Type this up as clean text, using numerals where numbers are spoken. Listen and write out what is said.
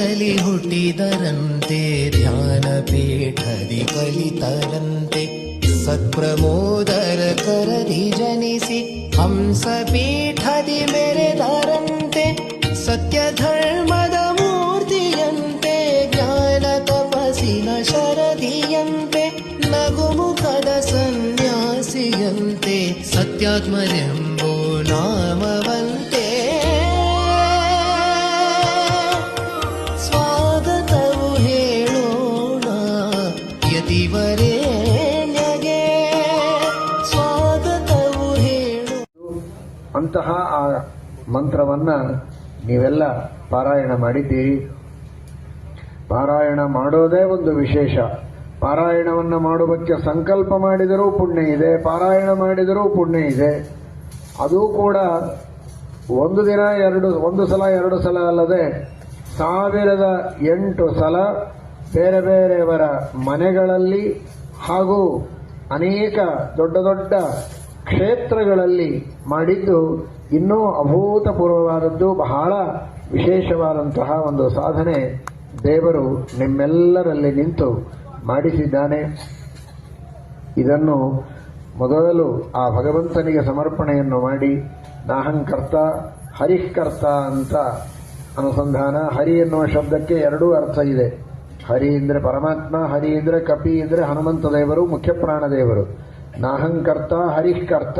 ಕಲಿ ಹುಟ್ಟಿದರಂತೆ ಧ್ಯಾನ ಪೀಠದಿ ಕಲಿತರಂತೆ ಸತ್ಪ್ರಮೋದರ ಕರದಿ ಜನಿಸಿ ಹಂಸ ಪೀಠದಿ ಮೆರೆದರಂತೆ ಸತ್ಯ ಧರ್ಮದ ಮೂರ್ತಿಯಂತೆ ಜ್ಞಾನ ತಪಸ್ಸಿನ ಶರದಿಯಂತೆ ನಗುಮುಖದ ಸನ್ಯಾಸಿಯಂತೆ ಸತ್ಯಾತ್ಮನೆಂಬೋ ನಾಮವಂತೆ ಸ್ವಾಗತವು ಹೇಳೋಣ ಯತಿವರೇಣ್ಯಗೆ ಸ್ವಾಗತವು ಹೇಳೋಣ. ಅಂತಹ ಆ ಮಂತ್ರವನ್ನ ನೀವೆಲ್ಲ ಪಾರಾಯಣ ಮಾಡಿದ್ದೀರಿ. ಪಾರಾಯಣ ಮಾಡೋದೇ ಒಂದು ವಿಶೇಷ. ಪಾರಾಯಣವನ್ನು ಮಾಡುವುದಕ್ಕೆ ಸಂಕಲ್ಪ ಮಾಡಿದರೂ ಪುಣ್ಯ ಇದೆ, ಪಾರಾಯಣ ಮಾಡಿದರೂ ಪುಣ್ಯ ಇದೆ. ಅದು ಕೂಡ ಒಂದು ದಿನ ಒಂದು ಸಲ ಎರಡು ಸಲ ಅಲ್ಲದೆ 1008 ಸಲ ಬೇರೆ ಬೇರೆಯವರ ಮನೆಗಳಲ್ಲಿ ಹಾಗೂ ಅನೇಕ ದೊಡ್ಡ ದೊಡ್ಡ ಕ್ಷೇತ್ರಗಳಲ್ಲಿ ಮಾಡಿದ್ದು ಇನ್ನೂ ಅಭೂತಪೂರ್ವವಾದದ್ದು, ಬಹಳ ವಿಶೇಷವಾದಂತಹ ಒಂದು ಸಾಧನೆ ದೇವರು ನಿಮ್ಮೆಲ್ಲರಲ್ಲಿ ನಿಂತು ಮಾಡಿಸಿದ್ದಾನೆ. ಇದನ್ನು ಮೊದಲು ಆ ಭಗವಂತನಿಗೆ ಸಮರ್ಪಣೆಯನ್ನು ಮಾಡಿ ನಾಹಂಕರ್ತ ಹರಿಃಕರ್ತ ಅಂತ ಅನುಸಂಧಾನ. ಹರಿ ಎನ್ನುವ ಶಬ್ದಕ್ಕೆ ಎರಡೂ ಅರ್ಥ ಇದೆ. ಹರಿ ಅಂದರೆ ಪರಮಾತ್ಮ, ಹರಿ ಅಂದರೆ ಕಪಿ ಅಂದರೆ ಹನುಮಂತ ದೇವರು, ಮುಖ್ಯ ಪ್ರಾಣದೇವರು. ನಾಹಂಕರ್ತ ಹರಿಃಕರ್ತ.